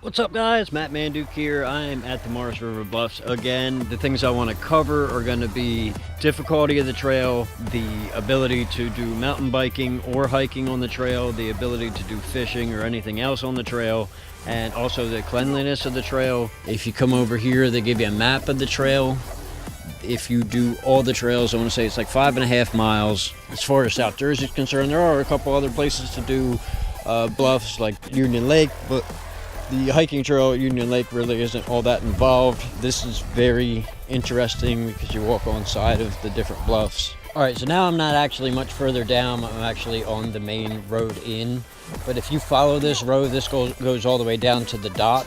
What's up guys, Matt Manduke here. I am at the Maurice River Bluffs again. The things I want to cover are going to be difficulty of the trail, the ability to do mountain biking or hiking on the trail, the ability to do fishing or anything else on the trail, and also the cleanliness of the trail. If you come over here, they give you a map of the trail. If you do all the trails, I want to say it's like 5.5 miles. As far as South Jersey is concerned, there are a couple other places to do bluffs like Union Lake, but the hiking trail at Union Lake really isn't all that involved. This is very interesting because you walk on side of the different bluffs. All right, so now I'm not actually much further down. I'm actually on the main road in. But if you follow this road, this goes all the way down to the dock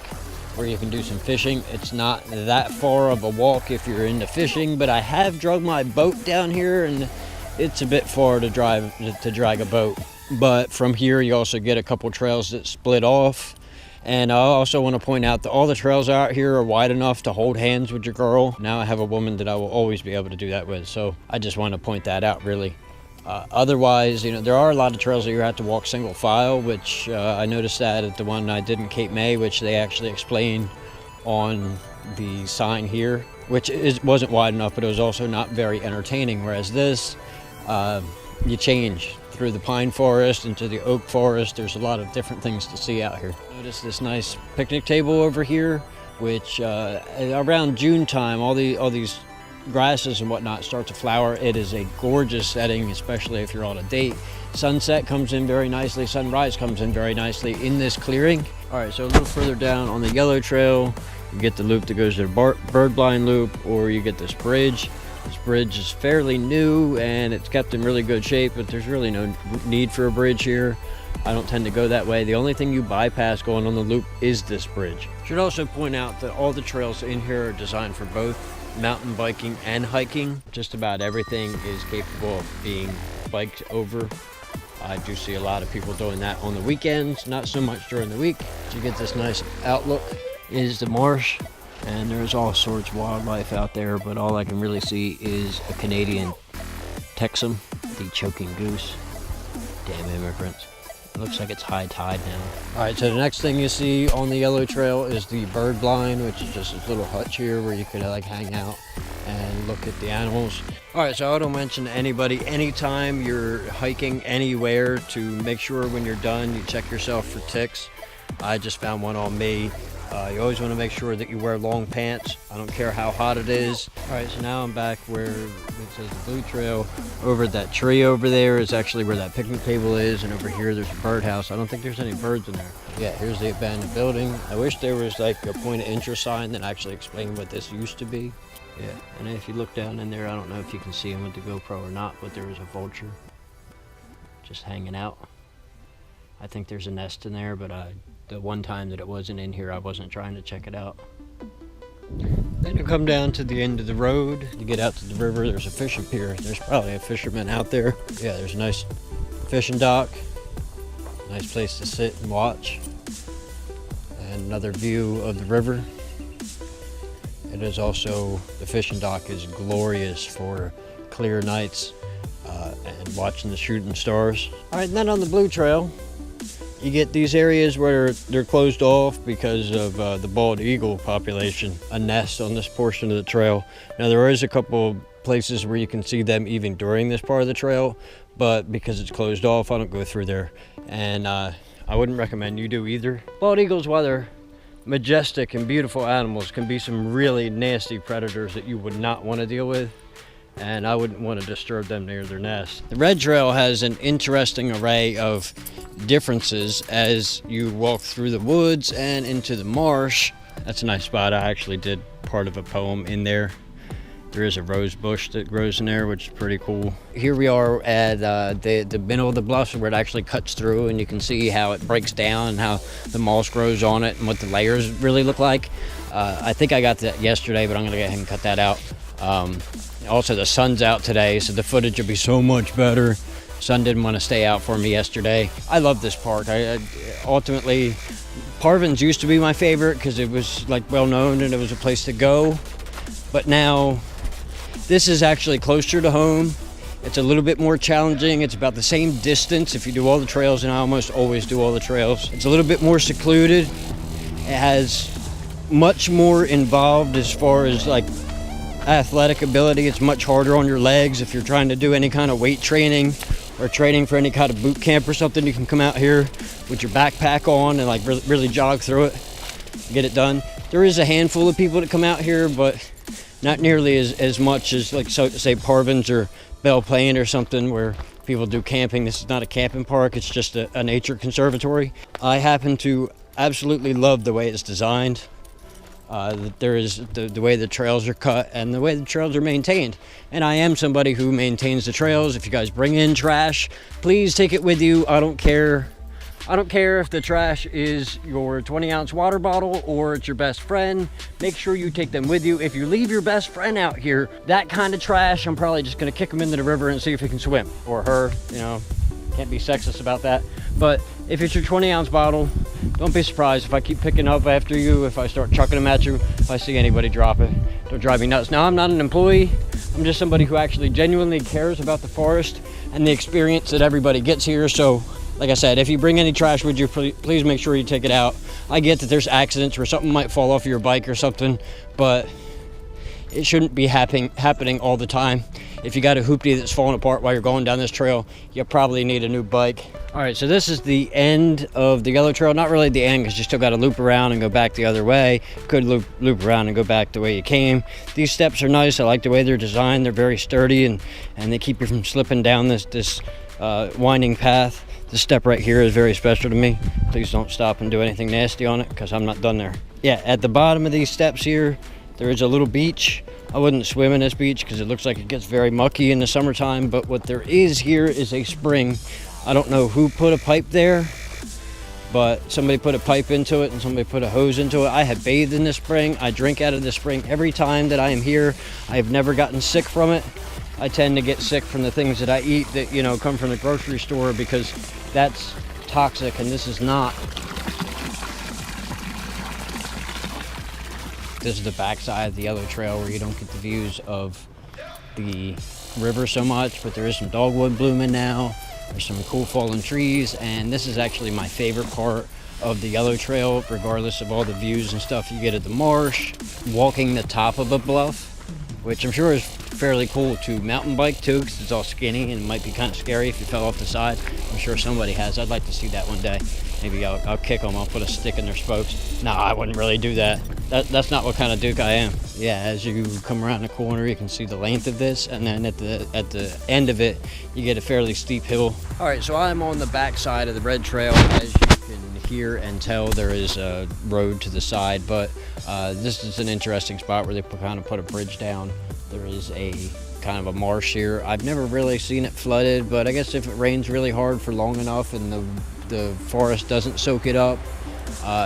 where you can do some fishing. It's not that far of a walk if you're into fishing, but I have dragged my boat down here and it's a bit far to drag a boat. But from here, you also get a couple trails that split off. And I also want to point out that all the trails out here are wide enough to hold hands with your girl. Now I have a woman that I will always be able to do that with, so I just want to point that out really. Otherwise, you know, there are a lot of trails that you have to walk single file, which I noticed that at the one I did in Cape May, which they actually explained on the sign here, which wasn't wide enough, but it was also not very entertaining. Whereas this, you change through the pine forest into the oak forest. There's a lot of different things to see out here. Notice this nice picnic table over here, which around June time, all these grasses and whatnot start to flower. It is a gorgeous setting, especially if you're on a date. Sunset comes in very nicely, sunrise comes in very nicely in this clearing. All right, so a little further down on the yellow trail, you get the loop that goes to the bird blind loop, or you get this bridge. This bridge is fairly new and it's kept in really good shape, but there's really no need for a bridge here. I don't tend to go that way. The only thing you bypass going on the loop is this bridge. Should also point out that all the trails in here are designed for both mountain biking and hiking. Just about everything is capable of being biked over. I do see a lot of people doing that on the weekends, not so much during the week. You get this nice outlook. Is the marsh. And there's all sorts of wildlife out there, but all I can really see is a Canadian Texan, the choking goose. Damn immigrants. It looks like it's high tide now. All right, so the next thing you see on the yellow trail is the bird blind, which is just this little hutch here where you could like hang out and look at the animals. All right, so I don't mention to anybody, anytime you're hiking anywhere, to make sure when you're done, you check yourself for ticks. I just found one on me. You always want to make sure that you wear long pants. I don't care how hot it is. All right, so now I'm back where it says the blue trail. Over that tree over there is actually where that picnic table is, and over here there's a birdhouse. I don't think there's any birds in there. Yeah, here's the abandoned building. I wish there was like a point of interest sign that actually explained what this used to be. Yeah, and if you look down in there, I don't know if you can see him with the GoPro or not, but there was a vulture just hanging out. I think there's a nest in there, but the one time that it wasn't in here, I wasn't trying to check it out. Then you come down to the end of the road. You get out to the river, there's a fishing pier. There's probably a fisherman out there. Yeah, there's a nice fishing dock. Nice place to sit and watch. And another view of the river. It is also, the fishing dock is glorious for clear nights and watching the shooting stars. All right, and then on the blue trail, you get these areas where they're closed off because of the bald eagle population, a nest on this portion of the trail. Now there is a couple places where you can see them even during this part of the trail, but because it's closed off, I don't go through there. And I wouldn't recommend you do either. Bald eagles, while they're majestic and beautiful animals, can be some really nasty predators that you would not want to deal with. And I wouldn't want to disturb them near their nest. The red trail has an interesting array of differences as you walk through the woods and into the marsh. That's a nice spot. I actually did part of a poem in there. There is a rose bush that grows in there, which is pretty cool. Here we are at the middle of the bluffs where it actually cuts through, and you can see how it breaks down and how the moss grows on it and what the layers really look like. I think I got that yesterday, but I'm gonna go ahead and cut that out. Also, the sun's out today, so the footage will be so much better. Sun didn't want to stay out for me yesterday. I love this park. Ultimately, Parvin's used to be my favorite because it was like well known and it was a place to go. But now, this is actually closer to home. It's a little bit more challenging. It's about the same distance if you do all the trails, and I almost always do all the trails. It's a little bit more secluded. It has much more involved as far as like athletic ability. It's much harder on your legs. If you're trying to do any kind of weight training or training for any kind of boot camp or something, you can come out here with your backpack on and like really jog through it, get it done. There is a handful of people that come out here, but not nearly as much as like, so say Parvins or Belle Plaine or something where people do camping. This is not a camping park, it's just a nature conservatory. I happen to absolutely love the way it's designed. There is the way the trails are cut and the way the trails are maintained. And I am somebody who maintains the trails. If you guys bring in trash, please take it with you. I don't care if the trash is your 20-ounce water bottle or it's your best friend. Make sure you take them with you. If you leave your best friend out here, that kind of trash, I'm probably just gonna kick him into the river and see if he can swim, or her, you know. Can't be sexist about that. But if it's your 20-ounce bottle, don't be surprised if I keep picking up after you, if I start chucking them at you, if I see anybody drop it. Don't drive me nuts. Now, I'm not an employee. I'm just somebody who actually genuinely cares about the forest and the experience that everybody gets here. So, like I said, if you bring any trash with you, please make sure you take it out. I get that there's accidents where something might fall off your bike or something, but it shouldn't be happening all the time. If you got a hoopty that's falling apart while you're going down this trail, you probably need a new bike. All right, so this is the end of the yellow trail. Not really the end, because you still got to loop around and go back the other way. Could loop around and go back the way you came. These steps are nice. I like the way they're designed. They're very sturdy, and they keep you from slipping down this winding path. This step right here is very special to me. Please don't stop and do anything nasty on it, because I'm not done there. Yeah, at the bottom of these steps here, there is a little beach. I wouldn't swim in this beach because it looks like it gets very mucky in the summertime, but what there is here is a spring. I don't know who put a pipe there, but somebody put a pipe into it and somebody put a hose into it. I have bathed in this spring. I drink out of this spring every time that I am here. I have never gotten sick from it. I tend to get sick from the things that I eat that, you know, come from the grocery store, because that's toxic and this is not. This is the backside of the yellow trail where you don't get the views of the river so much, but there is some dogwood blooming now. There's some cool fallen trees, and this is actually my favorite part of the yellow trail, regardless of all the views and stuff you get at the marsh. Walking the top of a bluff, which I'm sure is fairly cool to mountain bike too, because it's all skinny and it might be kind of scary if you fell off the side. I'm sure somebody has. I'd like to see that one day. Maybe I'll kick them, I'll put a stick in their spokes. No, I wouldn't really do that. That's not what kind of Duke I am. Yeah, as you come around the corner, you can see the length of this, and then at the end of it, you get a fairly steep hill. All right, so I'm on the back side of the red trail. As you can hear and tell, there is a road to the side, but this is an interesting spot where they kind of put a bridge down. There is a kind of a marsh here. I've never really seen it flooded, but I guess if it rains really hard for long enough and the forest doesn't soak it up,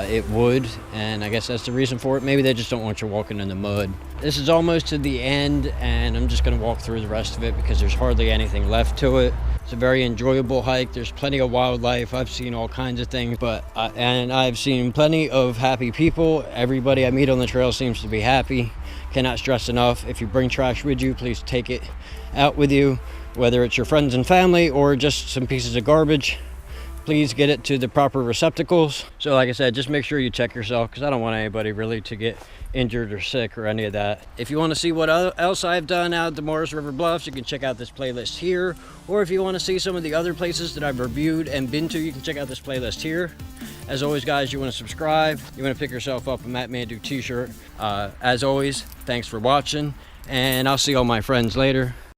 it would, and I guess that's the reason for it. Maybe they just don't want you walking in the mud. This is almost to the end, and I'm just going to walk through the rest of it because there's hardly anything left to it. It's a very enjoyable hike. There's plenty of wildlife. I've seen all kinds of things, and I've seen plenty of happy people. Everybody I meet on the trail seems to be happy. Cannot stress enough, if you bring trash with you, please take it out with you, whether it's your friends and family or just some pieces of garbage. Please get it to the proper receptacles. So like I said, just make sure you check yourself, because I don't want anybody really to get injured or sick or any of that. If you want to see what else I've done out at the Maurice River Bluffs, you can check out this playlist here. Or if you want to see some of the other places that I've reviewed and been to, you can check out this playlist here. As always, guys, you want to subscribe, you want to pick yourself up a Matt Manduke t-shirt. As always, thanks for watching, and I'll see all my friends later.